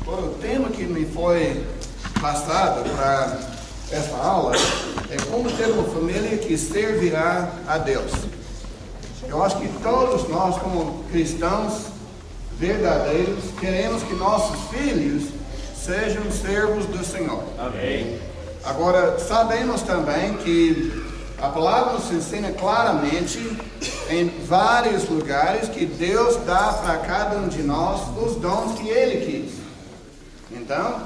Agora, o tema que me foi passado para esta aula é como ter uma família que servirá a Deus. Eu acho que todos nós, como cristãos verdadeiros, queremos que nossos filhos sejam servos do Senhor. Amém. Agora, sabemos também que a palavra nos ensina claramente em vários lugares que Deus dá para cada um de nós os dons que Ele quis. Então,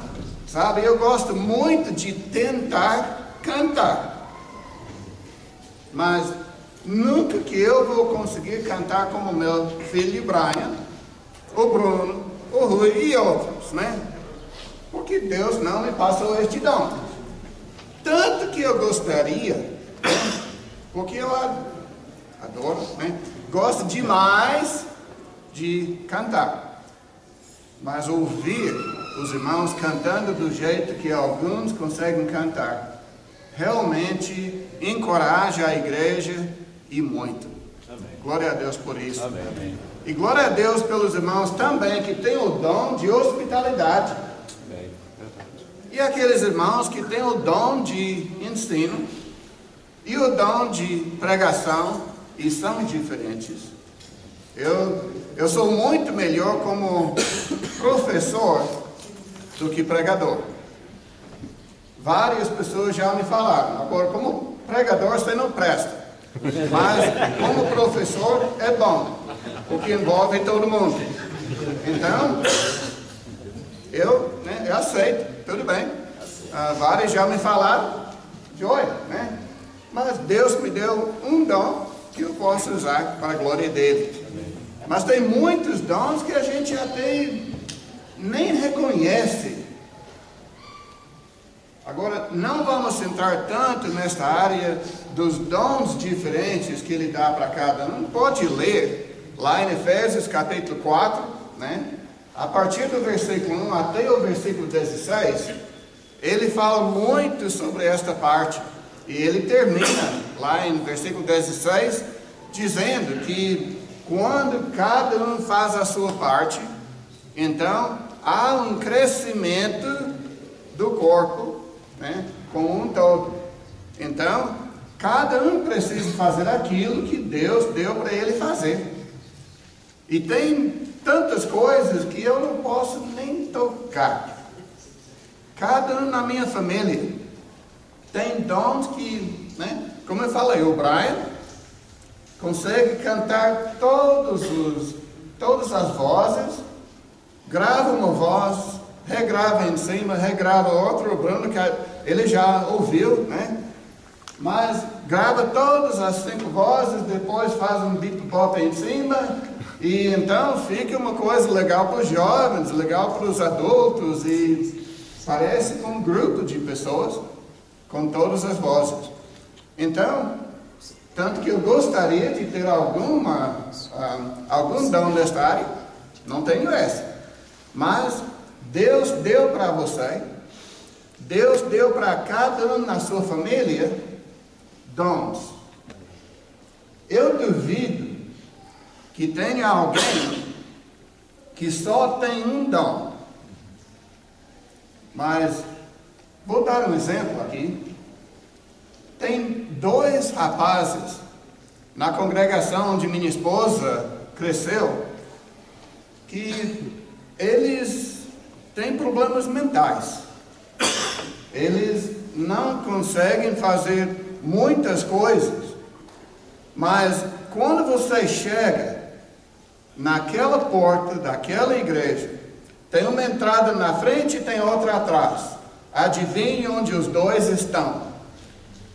sabe, eu gosto muito de tentar cantar, mas nunca que eu vou conseguir cantar como meu filho Brian, o Bruno, o Rui e outros, né? Porque Deus não me passou este dom. Tanto que eu gostaria, porque eu adoro, né? Gosto demais de cantar, mas ouvir os irmãos cantando do jeito que alguns conseguem cantar realmente encoraja a igreja e muito. Amém. Glória a Deus por isso. Amém. E glória a Deus pelos irmãos também que têm o dom de hospitalidade. Amém. E aqueles irmãos que têm o dom de ensino e o dom de pregação e são diferentes. Eu sou muito melhor como professor do que pregador. Várias pessoas já me falaram. Agora, como pregador você não presta. Mas como professor é bom, porque envolve todo mundo. Então, eu aceito, tudo bem. Vários já me falaram, joia, né? Mas Deus me deu um dom que eu posso usar para a glória dele. Mas tem muitos dons que a gente até nem reconhece. Agora, não vamos entrar tanto nesta área dos dons diferentes que Ele dá para cada um. Pode ler lá em Efésios capítulo 4, né? A partir do versículo 1 até o versículo 16, ele fala muito sobre esta parte. E ele termina lá em versículo 16, dizendo que quando cada um faz a sua parte, então há um crescimento do corpo, né, como um todo. Então, cada um precisa fazer aquilo que Deus deu para ele fazer. E tem tantas coisas que eu não posso nem tocar. Cada um na minha família tem dons que, né, como eu falei, o Brian consegue cantar todas as vozes, grava uma voz, regrava em cima, regrava outra. O Bruno, que ele já ouviu, né? Mas grava todas as 5 vozes, depois faz um beatbox em cima, e então fica uma coisa legal para os jovens, legal para os adultos, e parece com um grupo de pessoas com todas as vozes. Então, tanto que eu gostaria de ter algum dom nesta área, não tenho essa, mas Deus deu para você, Deus deu para cada um na sua família dons. Eu duvido que tenha alguém que só tem um dom. Mas vou dar um exemplo aqui. Tem 2 rapazes na congregação onde minha esposa cresceu, que eles têm problemas mentais. Eles não conseguem fazer muitas coisas, mas quando você chega naquela porta daquela igreja, tem uma entrada na frente e tem outra atrás. Adivinhe onde os 2 estão?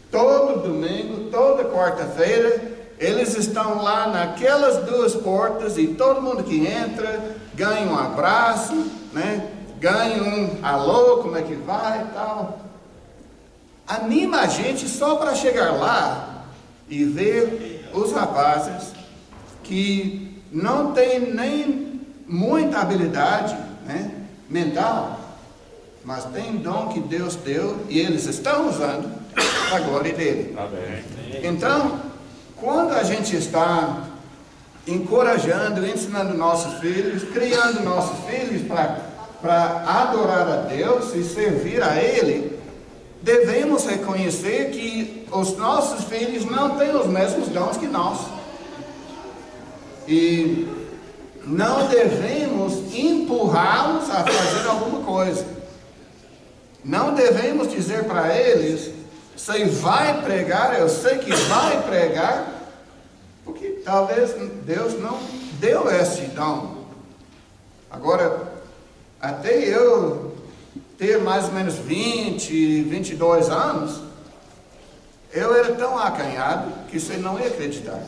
Todo domingo, toda quarta-feira, eles estão lá naquelas 2 portas, e todo mundo que entra ganha um abraço, né? Ganha um alô, como é que vai e tal. Anima a gente só para chegar lá e ver os rapazes que não têm nem muita habilidade, né, mental, mas tem dom que Deus deu e eles estão usando para a glória dele. Amém. Então, quando a gente está encorajando, ensinando nossos filhos, criando nossos filhos para para adorar a Deus e servir a Ele, devemos reconhecer que os nossos filhos não têm os mesmos dons que nós. E não devemos empurrá-los a fazer alguma coisa. Não devemos dizer para eles: você vai pregar, eu sei que vai pregar, porque talvez Deus não deu esse dom. Agora, até eu ter mais ou menos 22 anos, eu era tão acanhado que você não ia acreditar.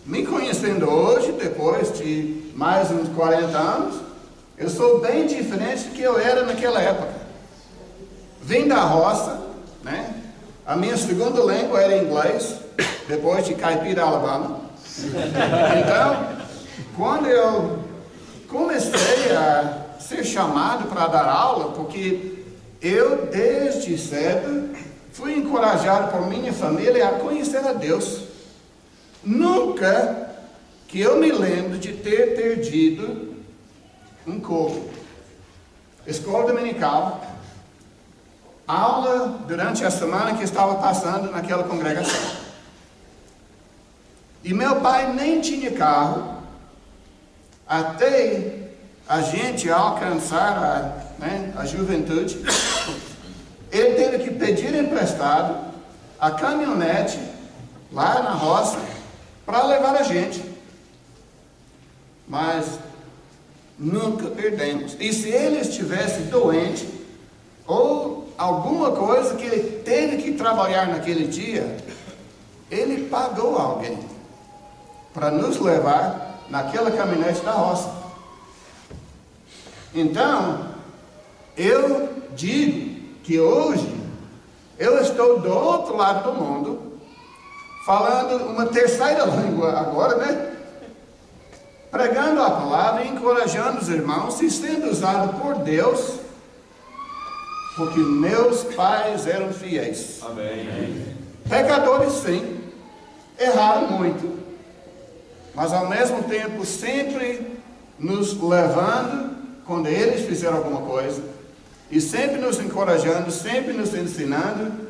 Me conhecendo hoje, depois de mais uns 40 anos, eu sou bem diferente do que eu era naquela época. Vim da roça, né? A minha segunda língua era inglês, depois de Caipira, Alabama. Então, quando eu comecei a ser chamado para dar aula, porque eu desde cedo fui encorajado por minha família a conhecer a Deus. Nunca que eu me lembro de ter perdido um culto. Escola dominical, aula durante a semana que estava passando naquela congregação. E meu pai nem tinha carro, até a gente alcançar a juventude. Ele teve que pedir emprestado a caminhonete lá na roça para levar a gente. Mas nunca perdemos. E se ele estivesse doente, ou alguma coisa que ele teve que trabalhar naquele dia, ele pagou alguém para nos levar naquela caminhonete da roça. Então, eu digo que hoje eu estou do outro lado do mundo, falando uma terceira língua agora, né? Pregando a palavra, encorajando os irmãos e sendo usado por Deus, porque meus pais eram fiéis. Amém. Pecadores, sim, erraram muito, mas ao mesmo tempo sempre nos levando quando eles fizeram alguma coisa, e sempre nos encorajando, sempre nos ensinando.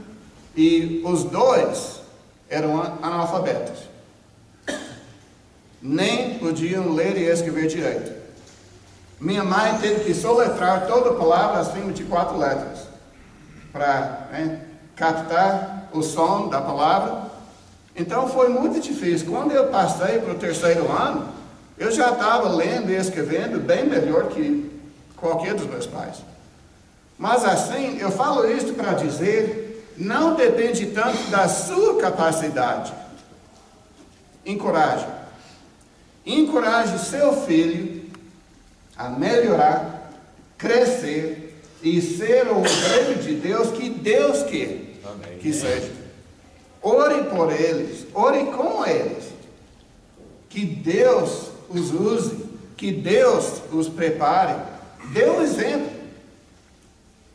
E os dois eram analfabetos, nem podiam ler e escrever direito. Minha mãe teve que soletrar toda a palavra acima de 4 letras para captar o som da palavra. Então foi muito difícil. Quando eu passei para o 3º ano, eu já estava lendo e escrevendo bem melhor que qualquer dos meus pais. Mas assim, eu falo isso para dizer, não depende tanto da sua capacidade. Encoraje. Encoraje seu filho a melhorar, crescer e ser o obreiro de Deus que Deus quer. Amém. Que seja. Ore por eles, ore com eles, que Deus os use, que Deus os prepare, dê um exemplo.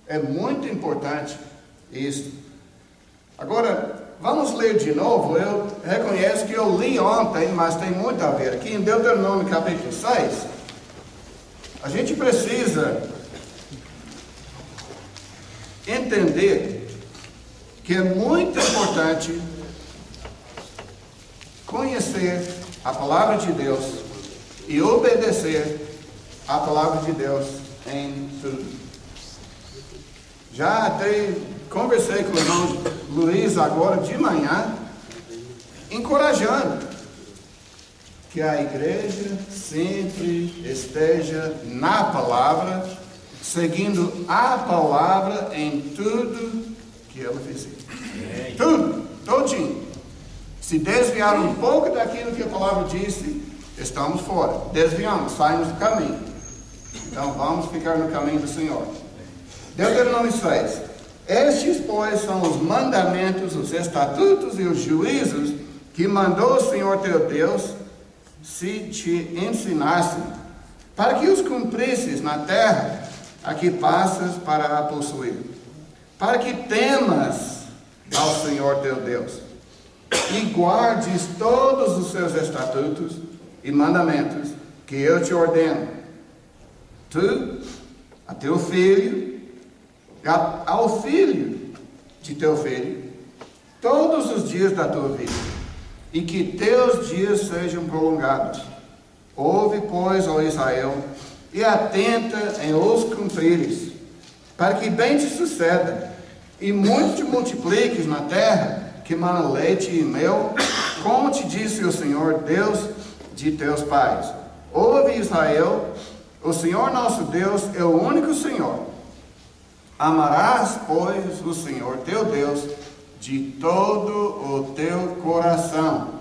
É muito importante isso. Agora, vamos ler de novo. Eu reconheço que eu li ontem, mas tem muito a ver. Aqui em Deuteronômio capítulo 6, a gente precisa entender que é muito importante conhecer a palavra de Deus e obedecer a palavra de Deus em tudo. Já até conversei com o irmão Luiz agora de manhã, encorajando que a igreja sempre esteja na palavra, seguindo a palavra em tudo que ela fizer. Tudo, todinho. Se desviar um pouco daquilo que a palavra disse, estamos fora. Desviamos, saímos do caminho. Então vamos ficar no caminho do Senhor. Deuteronômio 6. Estes, pois, são os mandamentos, os estatutos e os juízos que mandou o Senhor teu Deus se te ensinassem, para que os cumprisses na terra a que passas para a possuir, para que temas ao Senhor teu Deus e guardes todos os seus estatutos e mandamentos que eu te ordeno, tu a teu filho, ao filho de teu filho, todos os dias da tua vida, e que teus dias sejam prolongados. Ouve, pois, ó Israel, e atenta em os cumprires, para que bem te suceda, e muito te multipliques na terra, que mana leite e mel, como te disse o Senhor, Deus de teus pais. Ouve, Israel, o Senhor nosso Deus é o único Senhor. Amarás, pois, o Senhor teu Deus de todo o teu coração,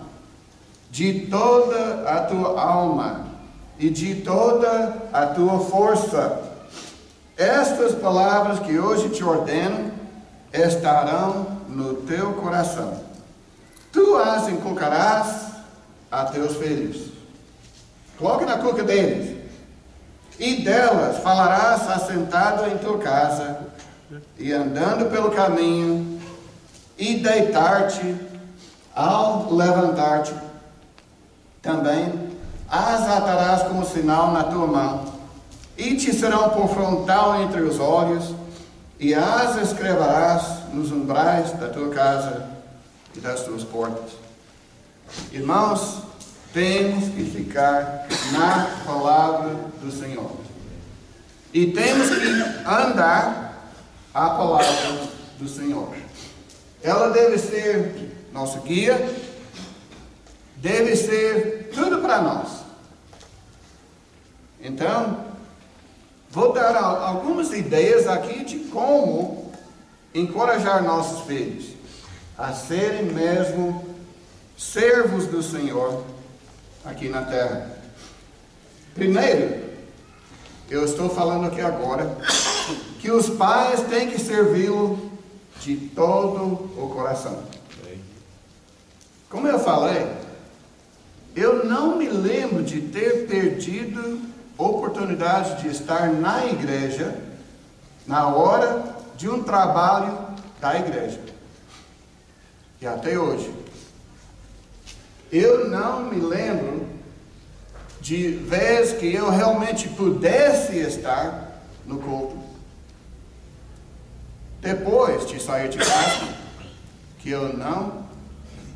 de toda a tua alma e de toda a tua força. Estas palavras que hoje te ordeno estarão no teu coração. Tu as inculcarás a teus filhos. Coloque na cuca deles. E delas falarás assentado em tua casa, e andando pelo caminho, e deitar-te ao levantar-te. Também as atarás como sinal na tua mão, e te serão por frontal entre os olhos, e as escreverás nos umbrais da tua casa e das tuas portas. Irmãos, temos que ficar na palavra do Senhor. E temos que andar a palavra do Senhor. Ela deve ser nosso guia, deve ser tudo para nós. Então, vou dar algumas ideias aqui de como encorajar nossos filhos a serem mesmo servos do Senhor aqui na terra. Primeiro, eu estou falando aqui agora que os pais têm que servi-lo de todo o coração. Como eu falei, eu não me lembro de ter perdido oportunidade de estar na igreja na hora de um trabalho da igreja. E até hoje. Eu não me lembro de vez que eu realmente pudesse estar no culto. Depois de sair de casa, que eu não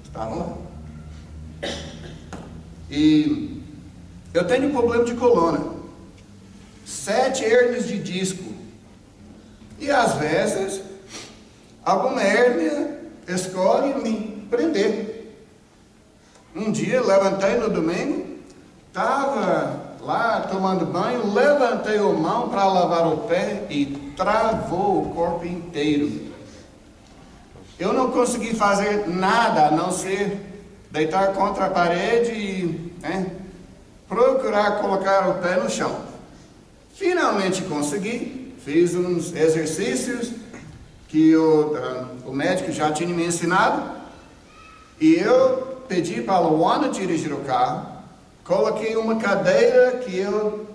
estava lá. E eu tenho um problema de coluna. 7 hérnias de disco. E às vezes, alguma hérnia escolhe me prender. Um dia, levantei no domingo, estava lá tomando banho, levantei a mão para lavar o pé e travou o corpo inteiro. Eu não consegui fazer nada a não ser deitar contra a parede e procurar colocar o pé no chão. Finalmente consegui, fiz uns exercícios que o médico já tinha me ensinado, e eu pedi para a Luana dirigir o carro, coloquei uma cadeira que eu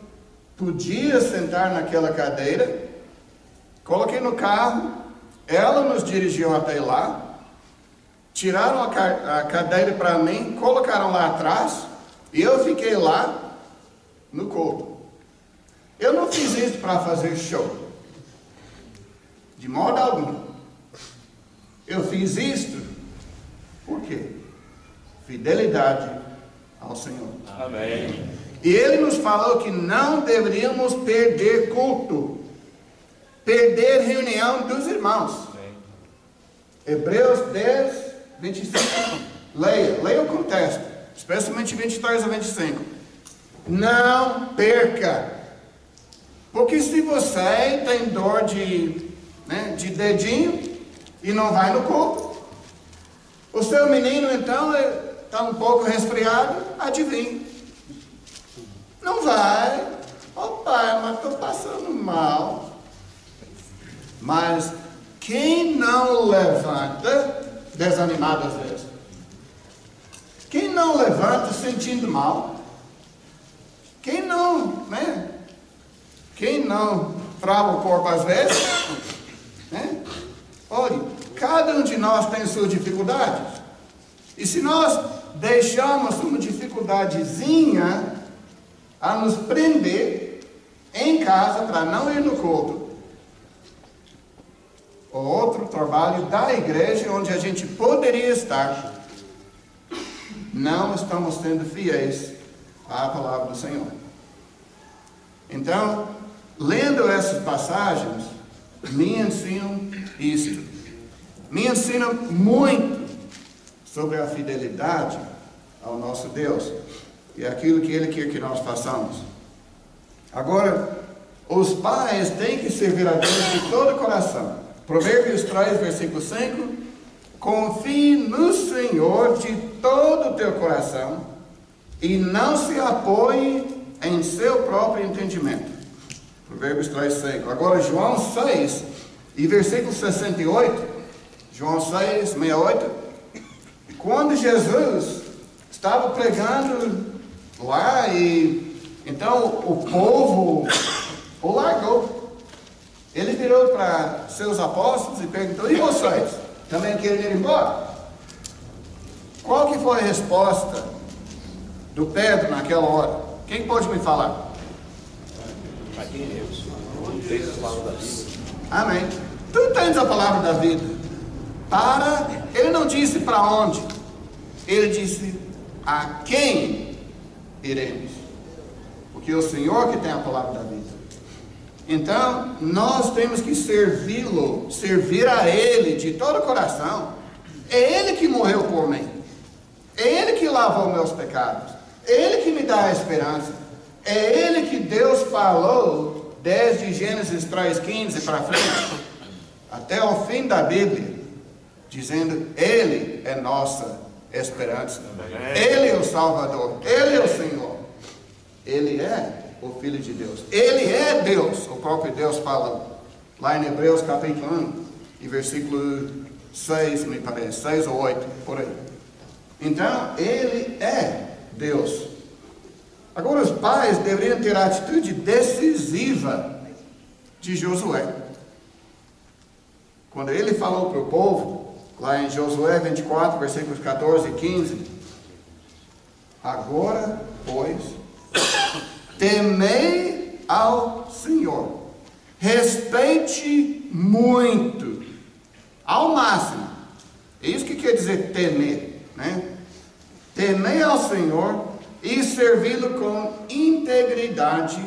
podia sentar naquela cadeira, coloquei no carro, ela nos dirigiu até lá, tiraram a cadeira para mim, colocaram lá atrás, e eu fiquei lá no culto. Eu não fiz isso para fazer show, de modo algum. Eu fiz isto, por quê? Fidelidade ao Senhor. Amém. E Ele nos falou que não deveríamos perder culto, perder reunião dos irmãos. Amém. Hebreus 10, 25. Leia o contexto, especialmente 23 a 25. Não perca, porque se você tem dor de dedinho e não vai no culto, o seu menino então está um pouco resfriado, adivinha, não vai. Oh pai, mas estou passando mal. Mas quem não levanta desanimado às vezes? Quem não levanta sentindo mal? Quem não, Quem não trava o corpo às vezes? Olha, cada um de nós tem suas dificuldades. E se nós deixamos uma dificuldadezinha a nos prender, em casa para não ir no culto, ou outro trabalho da igreja onde a gente poderia estar, não estamos sendo fiéis à palavra do Senhor. Então, lendo essas passagens, me ensinam isto. Me ensinam muito sobre a fidelidade ao nosso Deus e aquilo que Ele quer que nós façamos. Agora, os pais têm que servir a Deus de todo o coração. Provérbios 3, versículo 5. Confie no Senhor de todo o teu coração e não se apoie em seu próprio entendimento. Provérbios 3, 5. Agora, João 6, e versículo 68. João 6, 68. Quando Jesus estava pregando lá e então o povo o largou. Ele virou para seus apóstolos e perguntou: e vocês? Também querem ir embora? Qual que foi a resposta do Pedro naquela hora? Quem pode me falar? Para quem é Deus? Tens a palavra da vida. Amém. Tu tens a palavra da vida. Ele não disse para onde. Ele disse a quem iremos. Porque é o Senhor que tem a palavra da vida. Então, nós temos que servi-lo, servir a Ele de todo o coração. É Ele que morreu por mim. É Ele que lavou meus pecados. É Ele que me dá a esperança. É Ele que Deus falou desde Gênesis 3,15 para frente, até o fim da Bíblia, dizendo: Ele é nossa esperança. Ele é o Salvador. Ele é o Senhor. Ele é o Filho de Deus. Ele é Deus. O próprio Deus fala lá em Hebreus capítulo 1 e versículo 6, me parece, 6 ou 8, por aí. Então, Ele é Deus. Agora, os pais deveriam ter a atitude decisiva de Josué. Quando ele falou para o povo, lá em Josué 24, versículos 14 e 15: agora, pois, temei ao Senhor, respeite muito, ao máximo. É isso que quer dizer temer, né? Temei ao Senhor e servi-lo com integridade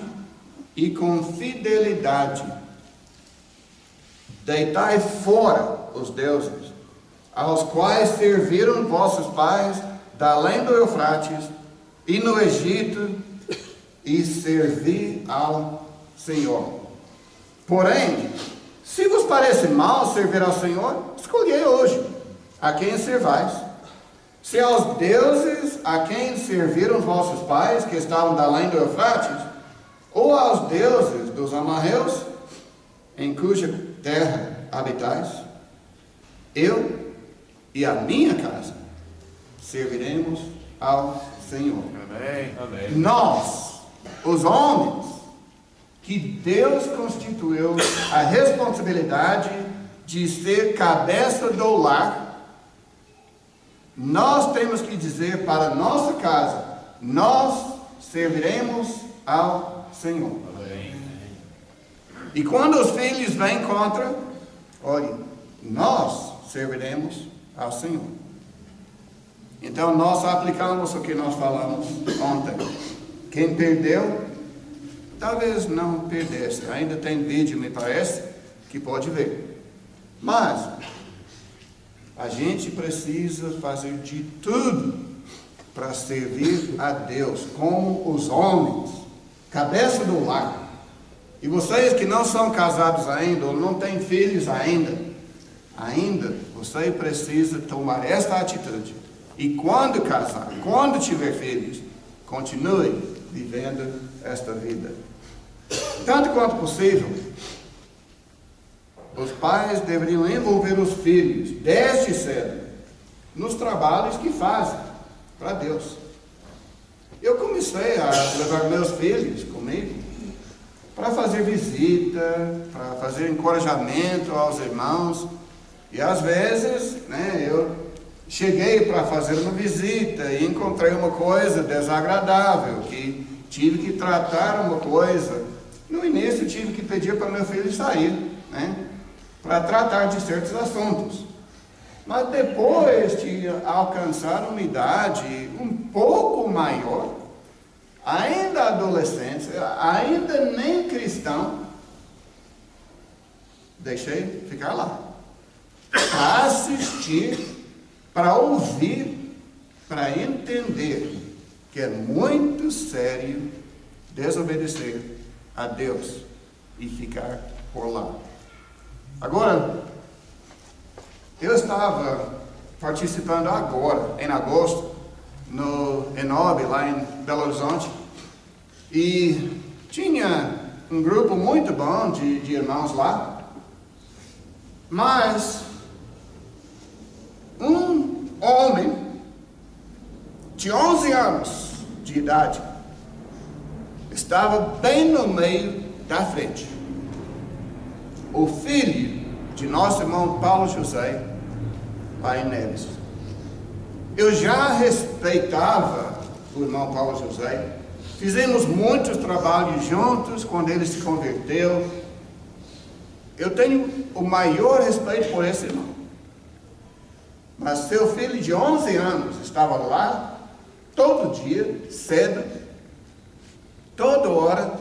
e com fidelidade. Deitai fora os deuses, aos quais serviram vossos pais, da além do Eufrates e no Egito, e servi ao Senhor. Porém, se vos parece mal servir ao Senhor, escolhei hoje a quem servais. Se aos deuses a quem serviram vossos pais, que estavam da além do Eufrates, ou aos deuses dos amorreus, em cuja terra habitais, eu e a minha casa serviremos ao Senhor. Amém. Amém. Nós, os homens, que Deus constituiu a responsabilidade de ser cabeça do lar, nós temos que dizer para a nossa casa: nós serviremos ao Senhor. Amém. E quando os filhos vêm contra, olhe, nós serviremos ao Senhor. Então nós aplicamos o que nós falamos ontem. Quem perdeu, talvez não perdesse. Ainda tem vídeo, me parece, que pode ver. Mas a gente precisa fazer de tudo para servir a Deus, como os homens, cabeça do lar. E vocês que não são casados ainda, ou não têm filhos ainda, você precisa tomar esta atitude. E quando casar, quando tiver filhos, continue vivendo esta vida. Tanto quanto possível, os pais deveriam envolver os filhos, desde cedo, nos trabalhos que fazem para Deus. Eu comecei a levar meus filhos comigo para fazer visita, para fazer encorajamento aos irmãos. E às vezes, eu cheguei para fazer uma visita e encontrei uma coisa desagradável, que tive que tratar uma coisa No início eu tive que pedir para meu filho sair, né, para tratar de certos assuntos. Mas depois de alcançar uma idade um pouco maior, ainda adolescente, ainda nem cristão, deixei ficar lá. Para assistir, para ouvir, para entender que é muito sério desobedecer a Deus e ficar por lá. Agora, eu estava participando agora, em agosto, no Enob, lá em Belo Horizonte, e tinha um grupo muito bom de irmãos lá, mas um homem de 11 anos de idade estava bem no meio da frente. O filho de nosso irmão Paulo José, lá em Neves. Eu já respeitava o irmão Paulo José. Fizemos muitos trabalhos juntos quando ele se converteu. Eu tenho o maior respeito por esse irmão. Mas seu filho de 11 anos estava lá todo dia, cedo, toda hora,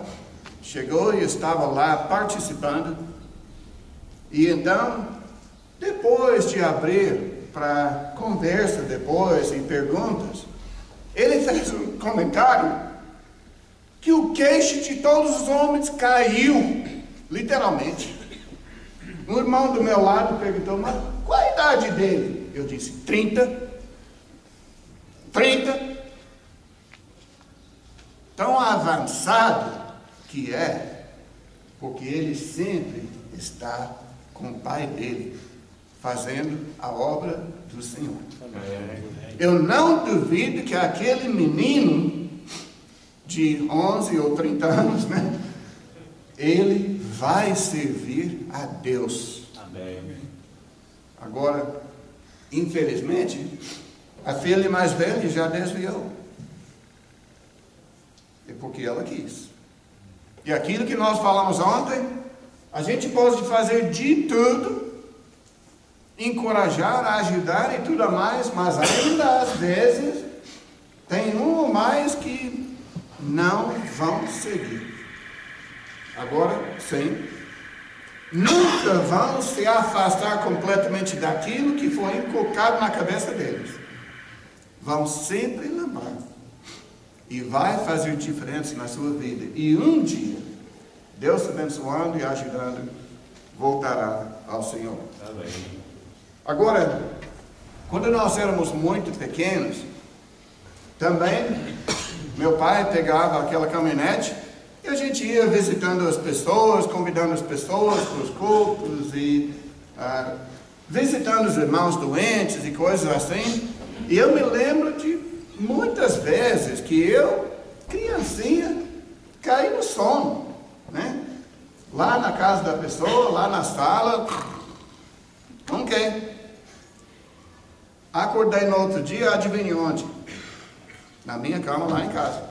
chegou e estava lá participando. E então, depois de abrir para conversa depois e perguntas, ele fez um comentário que o queixo de todos os homens caiu, literalmente. Um irmão do meu lado perguntou, mas qual a idade dele? Eu disse, 30. 30. Tão avançado que é, porque ele sempre está com o pai dele, fazendo a obra do Senhor. Eu não duvido que aquele menino de 11 ou 30 anos, né, ele vai servir a Deus. Amém. Agora, infelizmente, a filha mais velha já desviou. É porque ela quis. E aquilo que nós falamos ontem, a gente pode fazer de tudo, encorajar, ajudar e tudo mais, mas ainda às vezes tem um ou mais que não vão seguir. Agora, sim, nunca vão se afastar completamente daquilo que foi inculcado na cabeça deles. Vão sempre lembrar. E vai fazer diferença na sua vida. E um dia, Deus abençoando e ajudando, voltará ao Senhor. Amém. Agora, quando nós éramos muito pequenos, também, meu pai pegava aquela caminhonete e a gente ia visitando as pessoas, convidando as pessoas para os cultos e visitando os irmãos doentes e coisas assim. E eu me lembro de muitas vezes que eu, criancinha, caí no sono, né? Lá na casa da pessoa, lá na sala, ok. Acordei no outro dia, adivinha onde? Na minha cama, lá em casa.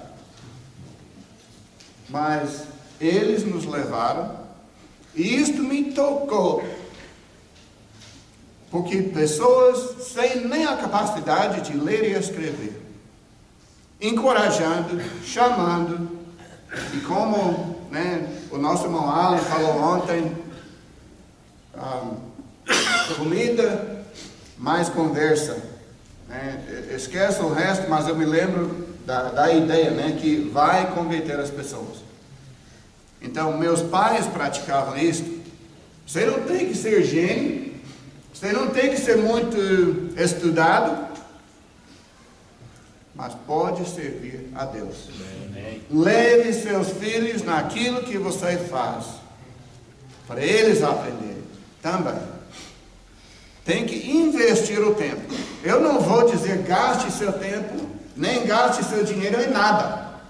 Mas eles nos levaram, e isto me tocou. Porque pessoas sem nem a capacidade de ler e escrever, encorajando, chamando, e como, né, o nosso irmão Alan falou ontem, comida, mais conversa, né? Esquece o resto, mas eu me lembro da ideia, né, que vai converter as pessoas. Então, meus pais praticavam isso. Você não tem que ser gênio, você não tem que ser muito estudado, mas pode servir a Deus. Amém. Leve seus filhos naquilo que você faz, para eles aprenderem também. Tem que investir o tempo. Eu não vou dizer gaste seu tempo, nem gaste seu dinheiro em nada.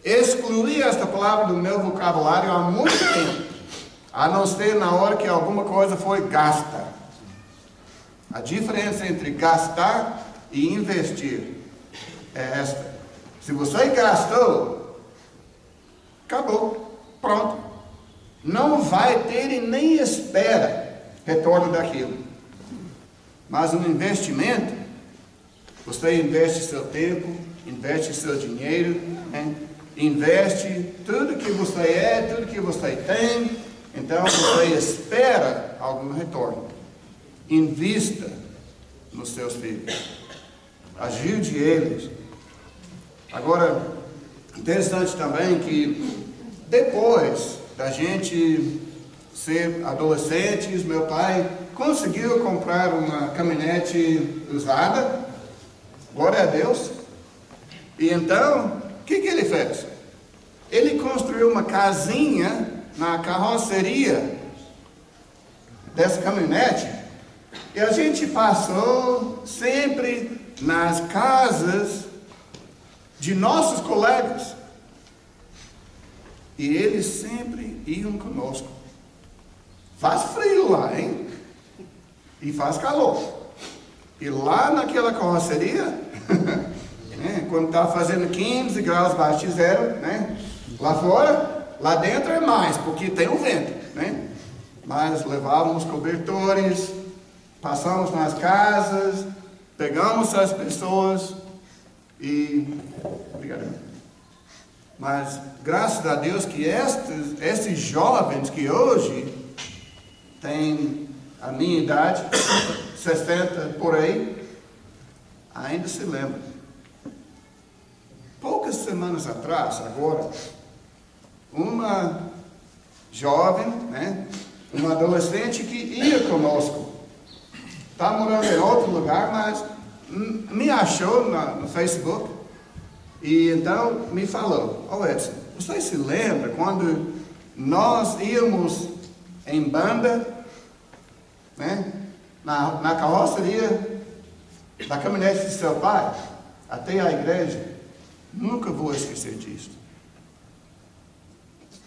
Excluí esta palavra do meu vocabulário há muito tempo, a não ser na hora que alguma coisa foi gasta. A diferença entre gastar e investir é esta. Se você gastou, acabou. Pronto. Não vai ter e nem espera retorno daquilo. Mas um investimento, você investe seu tempo, investe seu dinheiro, né? Investe tudo que você é, tudo que você tem, então você espera algum retorno. Invista nos seus filhos. Ajude eles. Agora, interessante também que depois da gente ser adolescentes, meu pai conseguiu comprar uma caminhonete usada, glória a Deus. E então, o que ele fez? Ele construiu uma casinha na carroceria dessa caminhonete, e a gente passou sempre nas casas de nossos colegas, e eles sempre iam conosco. Faz frio lá, hein? E faz calor. E lá naquela carroceria, né, quando está fazendo 15 graus abaixo de zero, né, lá fora, lá dentro é mais, porque tem o vento, né? Mas levávamos cobertores, passamos nas casas, pegamos as pessoas e... Obrigado. Mas graças a Deus que esses jovens que hoje têm a minha idade, 60 por aí, ainda se lembram. Poucas semanas atrás, agora, uma jovem, né, uma adolescente que ia conosco, está morando em outro lugar, mas me achou no Facebook e então me falou: "Oh Edson, você se lembra quando nós íamos em banda, né, na carroceria da caminhonete de seu pai até a igreja?" Nunca vou esquecer disso.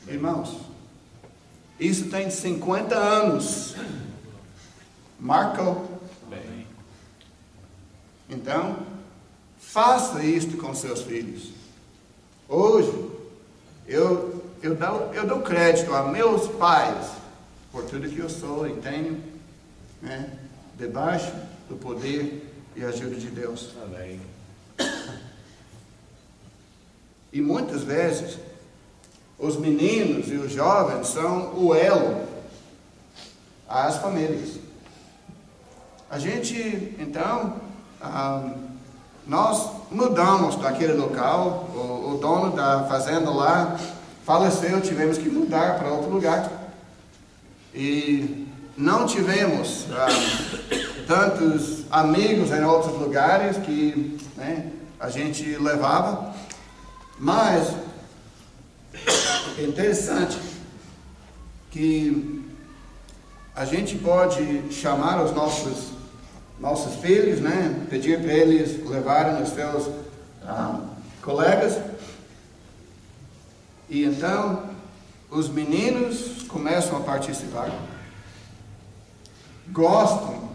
Irmãos, isso tem 50 anos. Marcou. Então, faça isto com seus filhos. Hoje, eu dou crédito a meus pais por tudo que eu sou e tenho, né, debaixo do poder e ajuda de Deus. Amém. E muitas vezes, os meninos e os jovens são o elo às famílias. A gente, então, nós mudamos daquele local, o dono da fazenda lá faleceu, tivemos que mudar para outro lugar. E não tivemos tantos amigos em outros lugares que, né, a gente levava. Mas é interessante que a gente pode chamar os nossos filhos, né, pedir para eles levarem os seus colegas, e então os meninos começam a participar, gostam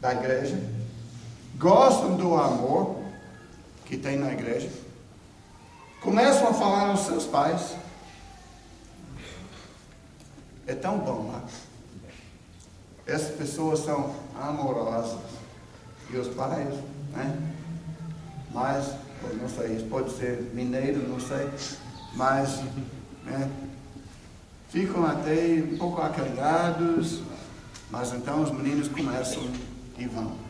da igreja, gostam do amor que tem na igreja, começam a falar aos seus pais. É tão bom lá. Essas pessoas são amorosas. E os pais, né? Mas, eu não sei, isso pode ser mineiro, não sei. Mas, né, ficam até um pouco acanhados. Mas então os meninos começam e vão.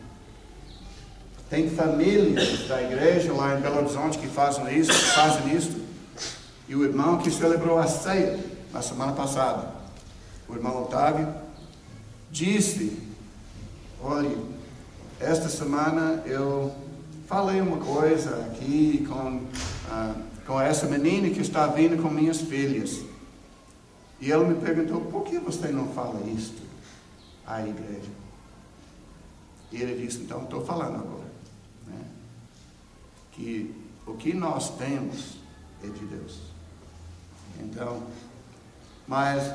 Tem famílias da igreja lá em Belo Horizonte que fazem isso. E o irmão que celebrou a ceia na semana passada, o irmão Otávio, disse: olha, esta semana eu falei uma coisa aqui com essa menina que está vindo com minhas filhas. E ele me perguntou: por que você não fala isto à igreja? E ele disse: então estou falando agora. Que o que nós temos é de Deus. Então, mas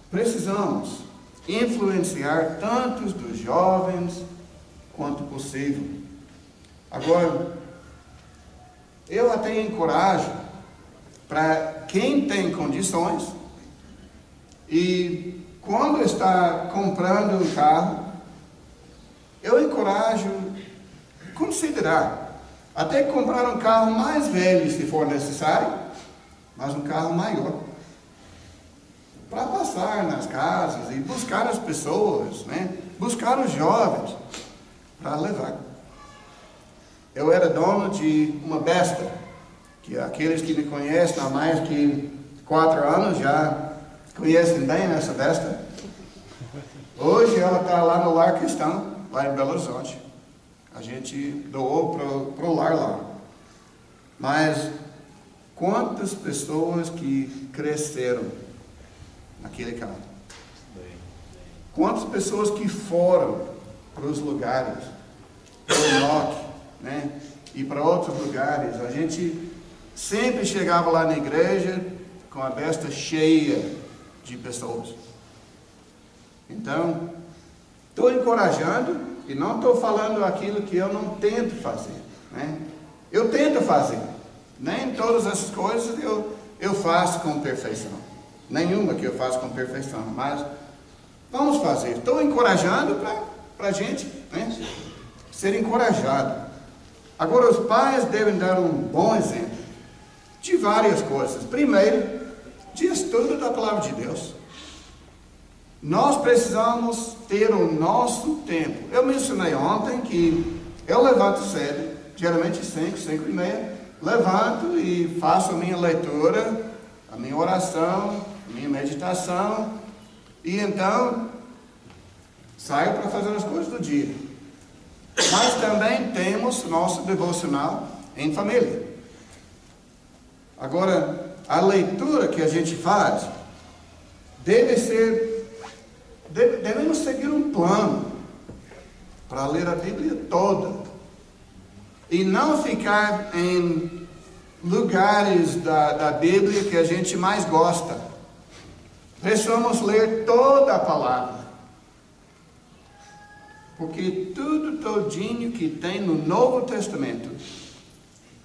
precisamos influenciar tantos dos jovens quanto possível. Agora, eu até encorajo para quem tem condições, e quando está comprando um carro, eu encorajo a considerar até comprar um carro mais velho, se for necessário, mas um carro maior, para passar nas casas e buscar as pessoas, né? Buscar os jovens para levar. Eu era dono de uma Besta, que aqueles que me conhecem há mais que 4 anos já conhecem bem essa Besta. Hoje ela está lá no Lar Cristão, lá em Belo Horizonte. A gente doou para o lar lá. Mas quantas pessoas que cresceram naquele carro? Quantas pessoas que foram para os lugares, para o NOC, né? E para outros lugares. A gente sempre chegava lá na igreja com a Besta cheia de pessoas. Então, estou encorajando e não estou falando aquilo que eu não tento fazer, né? Eu tento fazer. Nem todas essas coisas eu faço com perfeição. Nenhuma que eu faço com perfeição, mas vamos fazer. Estou encorajando para a gente, né, ser encorajado. Agora, os pais devem dar um bom exemplo de várias coisas. Primeiro, de estudo da Palavra de Deus. Nós precisamos ter o nosso tempo. Eu mencionei ontem que eu levanto cedo, geralmente 5h30, levanto e faço a minha leitura, a minha oração, a minha meditação, e então saio para fazer as coisas do dia. Mas também temos nosso devocional em família. Agora, a leitura que a gente faz devemos seguir um plano para ler a Bíblia toda e não ficar em lugares da Bíblia que a gente mais gosta. Precisamos ler toda a palavra, porque tudo todinho que tem no Novo Testamento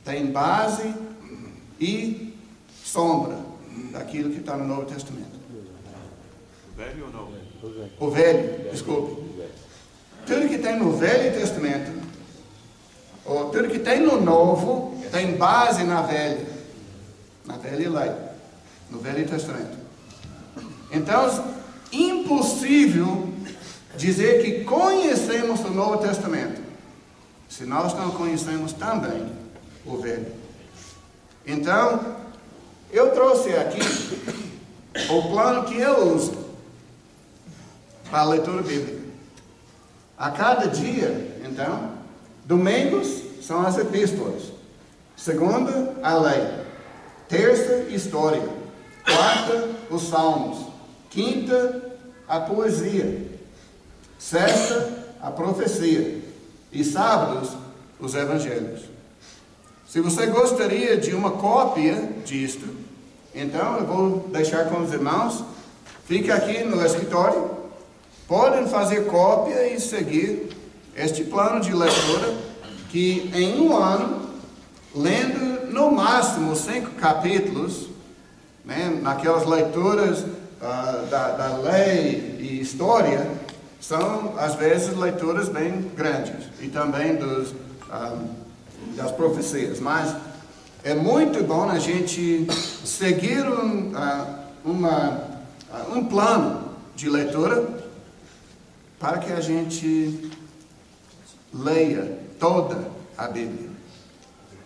tem base e sombra daquilo que está no Novo Testamento. O velho ou não? O velho, desculpe. Tudo que tem no Velho Testamento, ou tudo que tem no Novo, tem base na velha lei, no Velho Testamento. Então, impossível dizer que conhecemos o Novo Testamento se nós não conhecemos também o Velho. Então, eu trouxe aqui o plano que eu uso para a leitura bíblica. A cada dia, então, domingos são as epístolas, segunda, a lei, terça, história, quarta, os salmos, quinta, a poesia, sexta, a profecia, e sábados, os evangelhos. Se você gostaria de uma cópia disto, então eu vou deixar com os irmãos, fica aqui no escritório, podem fazer cópia e seguir este plano de leitura, que em um ano, lendo no máximo 5 capítulos, né, naquelas leituras da lei e história, são às vezes leituras bem grandes, e também das profecias, mas é muito bom a gente seguir um plano de leitura para que a gente leia toda a Bíblia.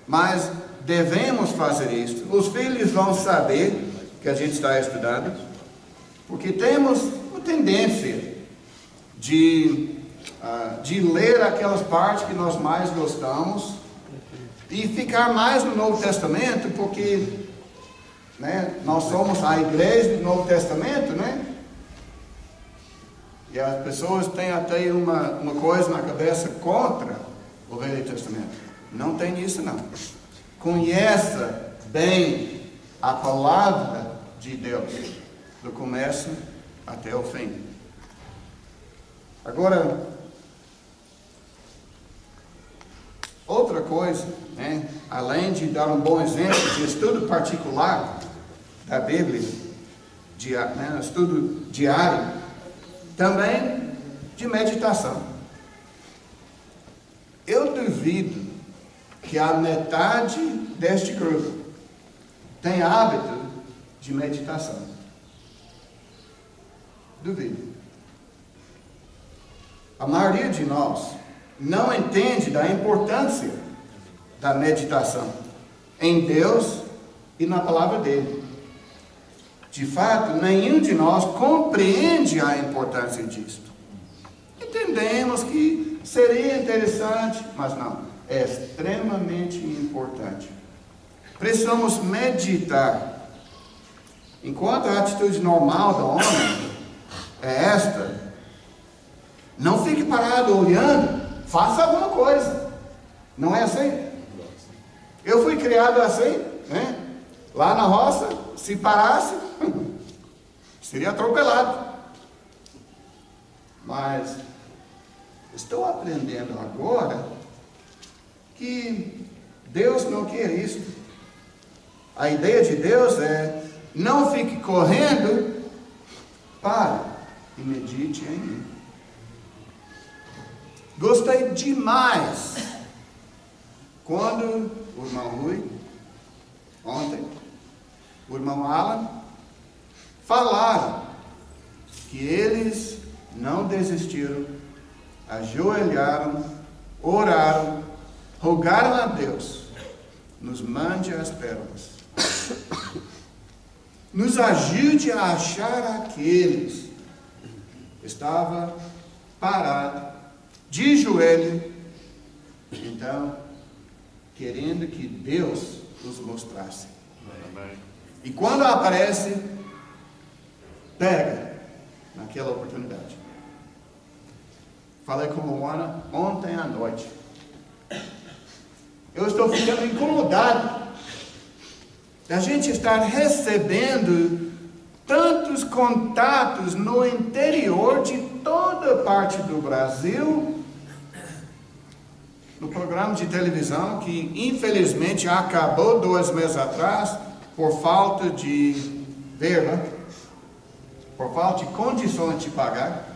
Mas devemos fazer isso. Os filhos vão saber que a gente está estudando, porque temos uma tendência de ler aquelas partes que nós mais gostamos e ficar mais no Novo Testamento, porque, né, nós somos a igreja do Novo Testamento, né? E as pessoas têm até uma coisa na cabeça contra o Velho Testamento. Não tem isso, não. Conheça bem a palavra de Deus, do começo até o fim. Agora, outra coisa, né, além de dar um bom exemplo de estudo particular, da Bíblia, estudo diário, também de meditação. Eu duvido que a metade deste grupo tem hábito de meditação. Duvido. A maioria de nós não entende da importância da meditação em Deus e na palavra dele. De fato, nenhum de nós compreende a importância disto. Entendemos que seria interessante, mas não, é extremamente importante. Precisamos meditar. Enquanto a atitude normal do homem é esta, não fique parado olhando, faça alguma coisa. Não é assim? Eu fui criado assim, né? Lá na roça, se parasse, seria atropelado. Mas estou aprendendo agora que Deus não quer isso. A ideia de Deus é: não fique correndo, pare e medite em mim. Gostei demais quando o irmão Rui, ontem, o irmão Alan, falaram que eles não desistiram, ajoelharam, oraram, rogaram a Deus, nos mande as pérolas. Nos ajude a achar aqueles que estava parado, de joelho, então, querendo que Deus os mostrasse. Amém. E quando aparece, pega naquela oportunidade. Falei com a Luana ontem à noite. Eu estou ficando incomodado da gente estar recebendo tantos contatos no interior de toda parte do Brasil, no programa de televisão que infelizmente acabou 2 meses atrás por falta de verba, por falta de condições de pagar.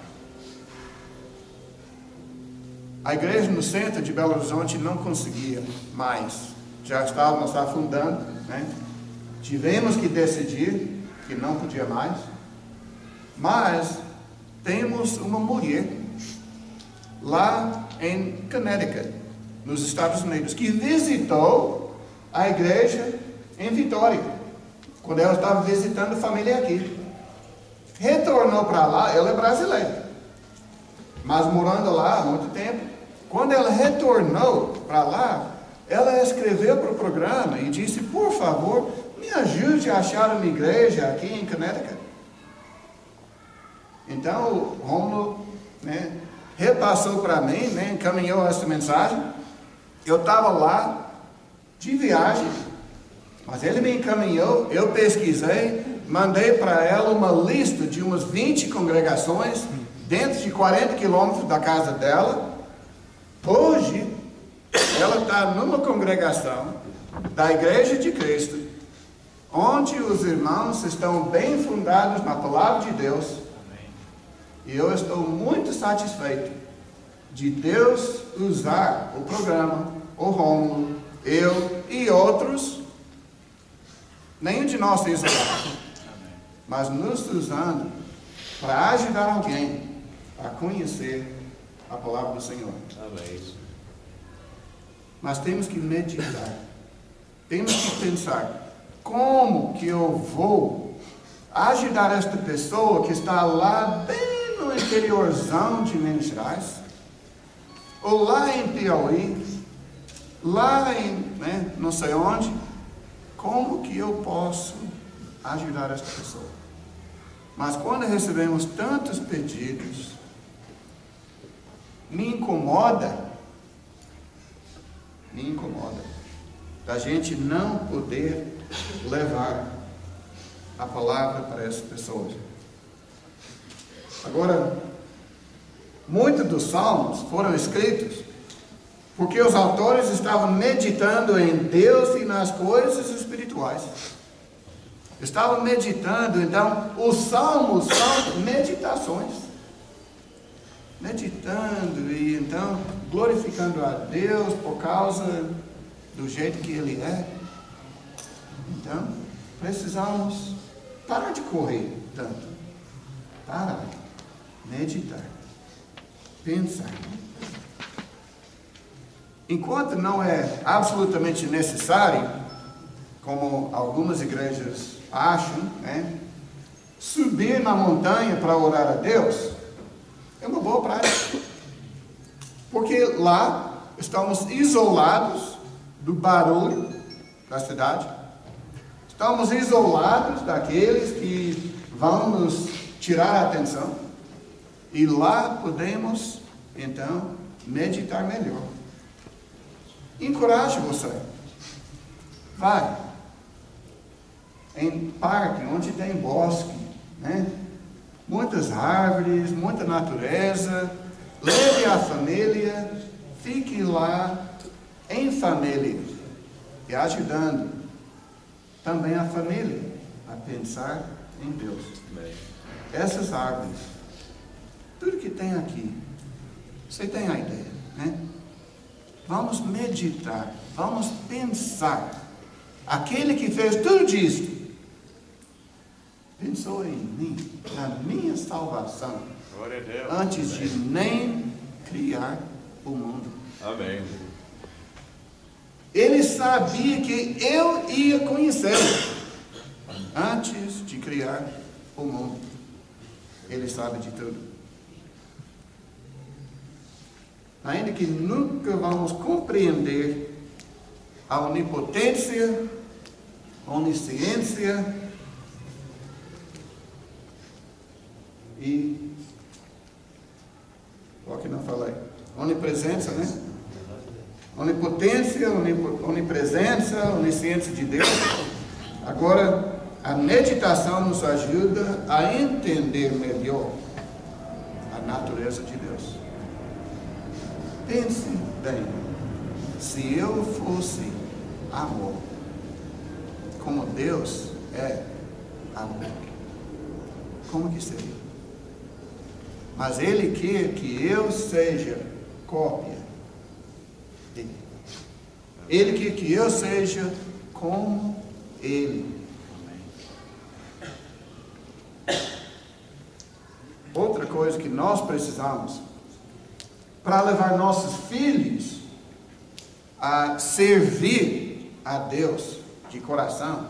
A igreja no centro de Belo Horizonte não conseguia mais, já estávamos afundando, né? Tivemos que decidir que não podia mais, mas temos uma mulher lá em Connecticut, nos Estados Unidos, que visitou a igreja em Vitória, quando ela estava visitando a família aqui. Retornou para lá, ela é brasileira, mas morando lá há muito tempo. Quando ela retornou para lá, ela escreveu para o programa e disse: por favor, me ajude a achar uma igreja aqui em Connecticut. Então o Romulo, né, repassou para mim, né, encaminhou essa mensagem. Eu estava lá de viagem, mas ele me encaminhou, eu pesquisei, mandei para ela uma lista de umas 20 congregações dentro de 40 quilômetros da casa dela. Hoje, ela está numa congregação da Igreja de Cristo, onde os irmãos estão bem fundados na Palavra de Deus. E eu estou muito satisfeito de Deus usar o programa, o Rômulo, eu e outros. Nenhum de nós tem isolado, mas nos usando para ajudar alguém a conhecer a palavra do Senhor. Amém. Mas temos que meditar, temos que pensar: como que eu vou ajudar esta pessoa que está lá bem no interiorzão de Minas Gerais, ou lá em Piauí, lá em, né, não sei onde? Como que eu posso ajudar esta pessoa? Mas quando recebemos tantos pedidos, me incomoda da gente não poder levar a palavra para essas pessoas. Agora, muitos dos salmos foram escritos porque os autores estavam meditando em Deus e nas coisas espirituais. Estavam meditando. Então, os salmos são meditações. Meditando e então glorificando a Deus por causa do jeito que Ele é. Então, precisamos parar de correr tanto. Parar, meditar, pensar. Enquanto não é absolutamente necessário, como algumas igrejas acham, né, subir na montanha para orar a Deus, é uma boa prática. Porque lá estamos isolados do barulho da cidade. Estamos isolados daqueles que vão nos tirar a atenção. E lá podemos, então, meditar melhor. Encoraje você. Vai. Em parque, onde tem bosque, né? Muitas árvores, muita natureza. Leve a família. Fique lá em família. E ajudando também a família a pensar em Deus. Essas árvores, tudo que tem aqui, você tem a ideia, né? Vamos meditar, vamos pensar. Aquele que fez tudo isso, pensou em mim, na minha salvação, Glória a Deus. antes de nem criar o mundo. Amém. Ele sabia que eu ia conhecê-lo antes de criar o mundo. Ele sabe de tudo. Ainda que nunca vamos compreender a onipotência, onisciência e qual que não falei? Onipresença, né? Onipotência, onipresença, onisciência de Deus. Agora, a meditação nos ajuda a entender melhor a natureza de Deus. Pense bem, se eu fosse amor, como Deus é amor, como que seria? Mas Ele quer que eu seja cópia dele. Ele quer que eu seja como Ele. Outra coisa que nós precisamos para levar nossos filhos a servir a Deus de coração,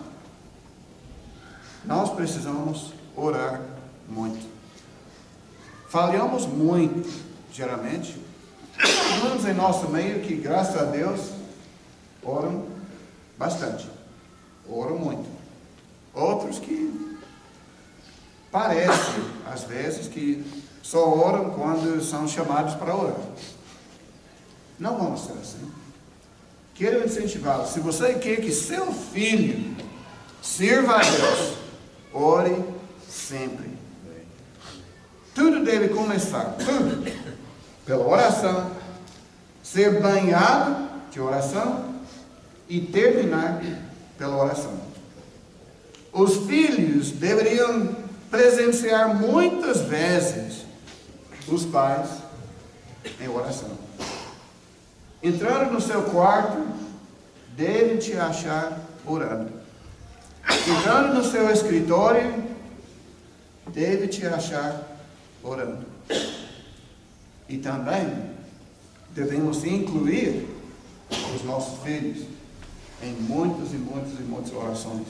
nós precisamos orar muito. Falhamos muito, geralmente. Alguns em nosso meio que, graças a Deus, oram bastante. Oram muito. Outros que parecem, às vezes, que só oram quando são chamados para orar. Não vamos ser assim. Quero incentivá-lo. Se você quer que seu filho sirva a Deus, ore sempre. Tudo deve começar, tudo, pela oração, ser banhado de oração e terminar pela oração. Os filhos deveriam presenciar muitas vezes os pais em oração. Entrando no seu quarto, deve te achar orando. Entrando no seu escritório, deve te achar orando. E também devemos incluir os nossos filhos em muitas orações.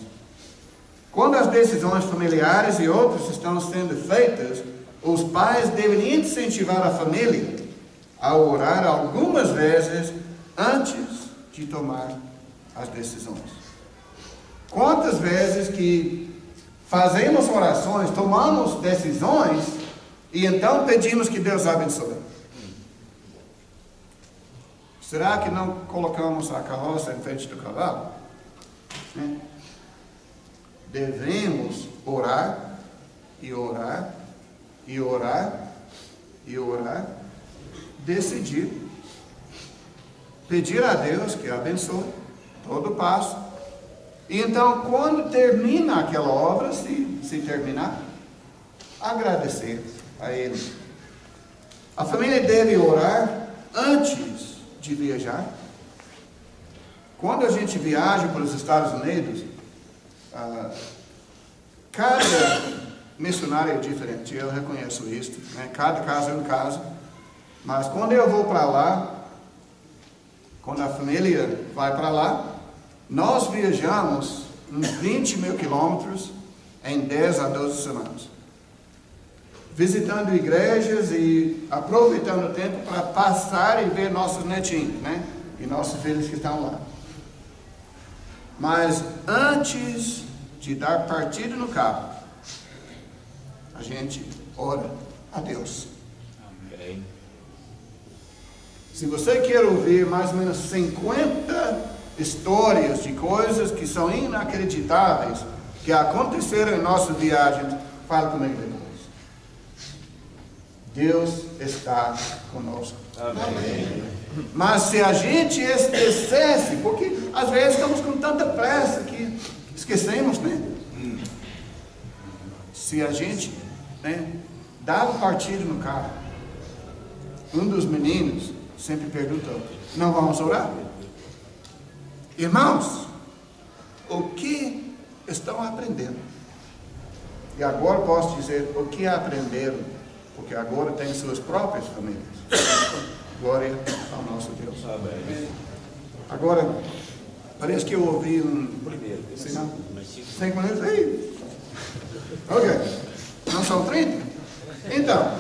Quando as decisões familiares e outras estão sendo feitas, os pais devem incentivar a família a orar algumas vezes antes de tomar as decisões. Quantas vezes que fazemos orações, tomamos decisões e então pedimos que Deus abençoe? Será que não colocamos a carroça em frente do cavalo? Devemos orar e orar e orar e orar, decidir, pedir a Deus que abençoe todo passo E então, quando termina aquela obra, se terminar, agradecer a Ele. A família deve orar antes de viajar. Quando a gente viaja para os Estados Unidos, cada missionário é diferente, eu reconheço isso, né? Cada caso é um caso. Mas quando eu vou para lá, quando a família vai para lá, nós viajamos uns 20 mil quilômetros em 10 a 12 semanas. Visitando igrejas e aproveitando o tempo para passar e ver nossos netinhos, né? E nossos filhos que estão lá. Mas antes de dar partida no carro, a gente ora a Deus. Amém. Se você quer ouvir mais ou menos 50 histórias de coisas que são inacreditáveis, que aconteceram em nossa viagem, fala comigo depois. Deus está conosco. Amém. Mas se a gente esquecesse, porque às vezes estamos com tanta pressa que esquecemos, né? Se a gente, né, dava partida no carro, um dos meninos sempre perguntou: não vamos orar? Irmãos, o que estão aprendendo? E agora posso dizer o que aprenderam, porque agora tem suas próprias famílias. Glória ao nosso Deus. Amém. Agora, parece que eu ouvi Primeiro. sei não? 5 minutos? Ei. Ok. Não são 30? Então,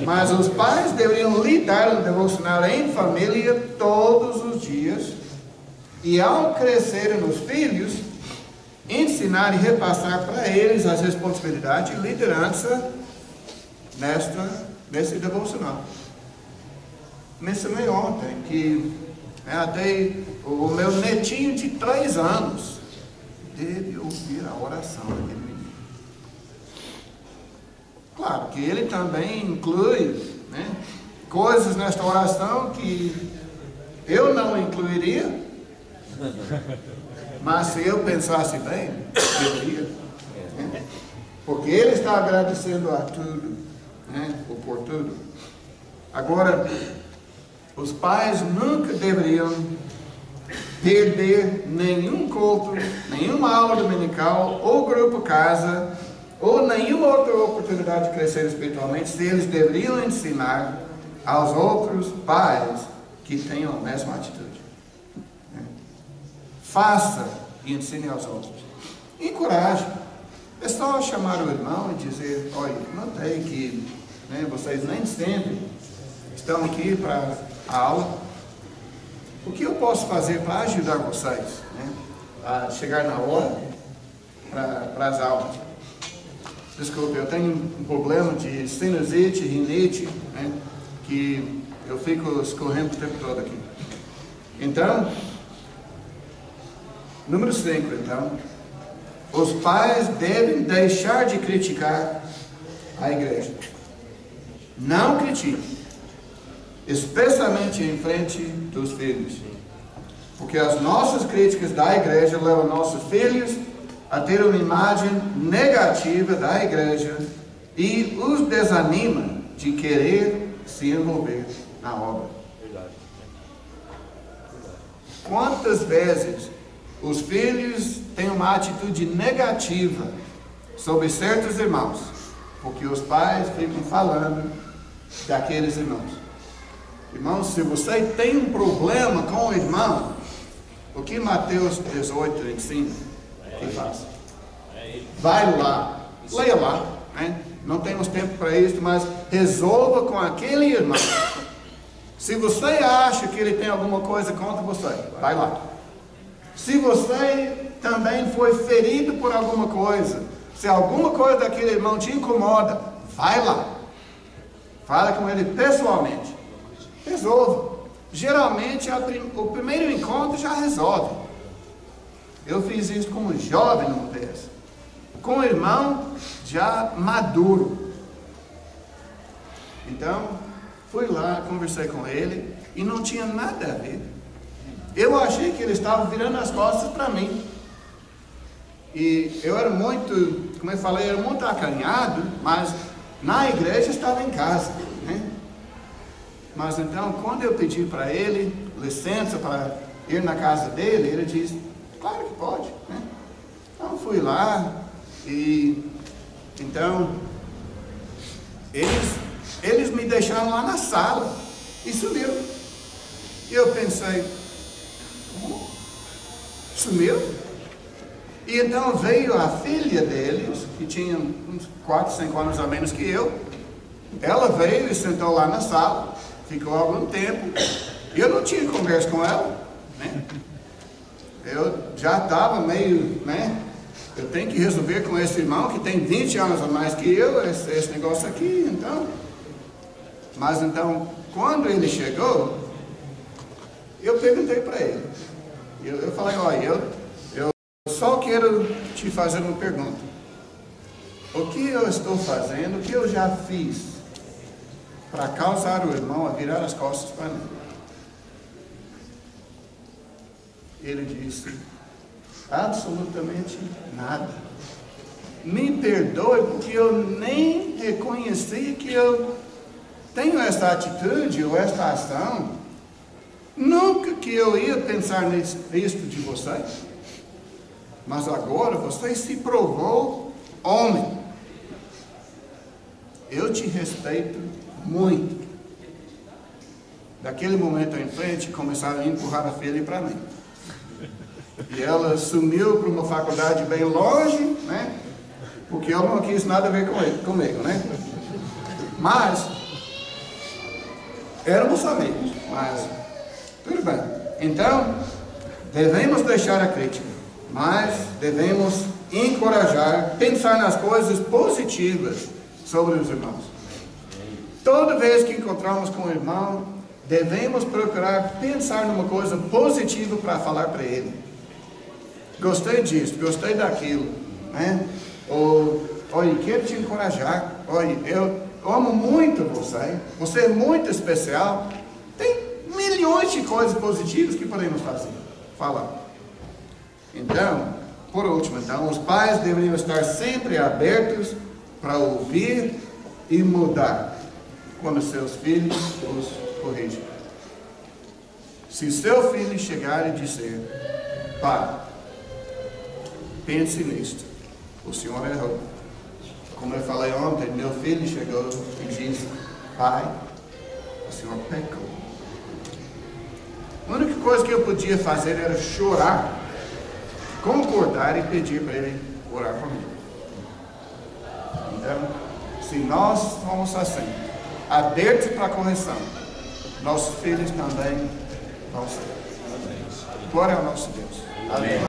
mas os pais deveriam lidar no devocional em família todos os dias e ao crescerem os filhos, ensinar e repassar para eles as responsabilidades e liderança nesse devocional. Mencionei ontem que até o meu netinho de 3 anos deve ouvir a oração daquele menino. Claro que ele também inclui, né, coisas nesta oração que eu não incluiria, mas se eu pensasse bem, deveria. Né? Porque ele está agradecendo a tudo, né, por tudo. Agora, os pais nunca deveriam perder nenhum culto, nenhuma aula dominical, ou grupo casa, ou nenhuma outra oportunidade de crescer espiritualmente, se eles deveriam ensinar aos outros pais que tenham a mesma atitude. Faça e ensine aos outros. Encoraje. É só chamar o irmão e dizer: olha, notei que, né, vocês nem sempre estão aqui para a aula. O que eu posso fazer para ajudar vocês, né, a chegar na hora para as aulas? Desculpe, eu tenho um problema de sinusite, rinite, né, que eu fico escorrendo o tempo todo aqui. Então, número 5, então, os pais devem deixar de criticar a igreja. Não critique, especialmente em frente dos filhos, porque as nossas críticas da igreja levam nossos filhos a ter uma imagem negativa da igreja e os desanima de querer se envolver na obra. Quantas vezes os filhos têm uma atitude negativa sobre certos irmãos, porque os pais ficam falando daqueles irmãos. Irmãos, se você tem um problema com o irmão, o que Mateus 18 ensina? Que faça? Vai lá, leia lá, né? Não temos tempo para isso, mas resolva com aquele irmão. Se você acha que ele tem alguma coisa contra você, vai lá. Se você também foi ferido por alguma coisa, se alguma coisa daquele irmão te incomoda, vai lá. Fala com ele pessoalmente. Resolva. Geralmente o primeiro encontro já resolve. Eu fiz isso como jovem numa vez, com um irmão já maduro. Então, fui lá, conversei com ele e não tinha nada a ver. Eu achei que ele estava virando as costas para mim. E eu era muito, como eu falei, era muito acanhado, mas na igreja estava em casa, né? Mas então, quando eu pedi para ele licença para ir na casa dele, ele disse, claro que pode, né? Então fui lá e então eles me deixaram lá na sala e sumiram. E eu pensei, sumiu? E então veio a filha deles, que tinha uns 4, 5 anos a menos que eu. Ela veio e sentou lá na sala, ficou algum tempo. E eu não tinha conversa com ela, né? Eu já estava meio, né? Eu tenho que resolver com esse irmão que tem 20 anos a mais que eu, esse negócio aqui, então. Mas então, quando ele chegou, eu perguntei para ele. Eu falei, olha, eu só quero te fazer uma pergunta. O que eu estou fazendo, o que eu já fiz para causar o irmão a virar as costas para mim? Ele disse, absolutamente nada. Me perdoe porque eu nem reconheci que eu tenho essa atitude ou esta ação. Nunca que eu ia pensar nisso de você. Mas agora você se provou homem. Eu te respeito muito. Daquele momento em frente, começaram a empurrar a filha para mim. E ela sumiu para uma faculdade bem longe, né? Porque eu não quis nada a ver comigo, né? Mas, éramos amigos, mas tudo bem. Então, devemos deixar a crítica, mas devemos encorajar, pensar nas coisas positivas sobre os irmãos. Toda vez que encontramos com um irmão, devemos procurar pensar numa coisa positiva para falar para ele. Gostei disso, gostei daquilo, né? Ou, olha, quero te encorajar. Olha, eu amo muito você. Você é muito especial. Tem milhões de coisas positivas que podemos falar. Então, por último, então, os pais deveriam estar sempre abertos para ouvir e mudar quando seus filhos os corrigem. Se seu filho chegar e dizer, pai, pense nisto, o senhor errou. Como eu falei ontem, meu filho chegou e disse, pai, o senhor pecou. A única coisa que eu podia fazer era chorar, concordar e pedir para ele orar comigo. Então, se nós somos assim, abertos para a correção, nossos filhos também vão ser. Glória ao nosso Deus. Amém.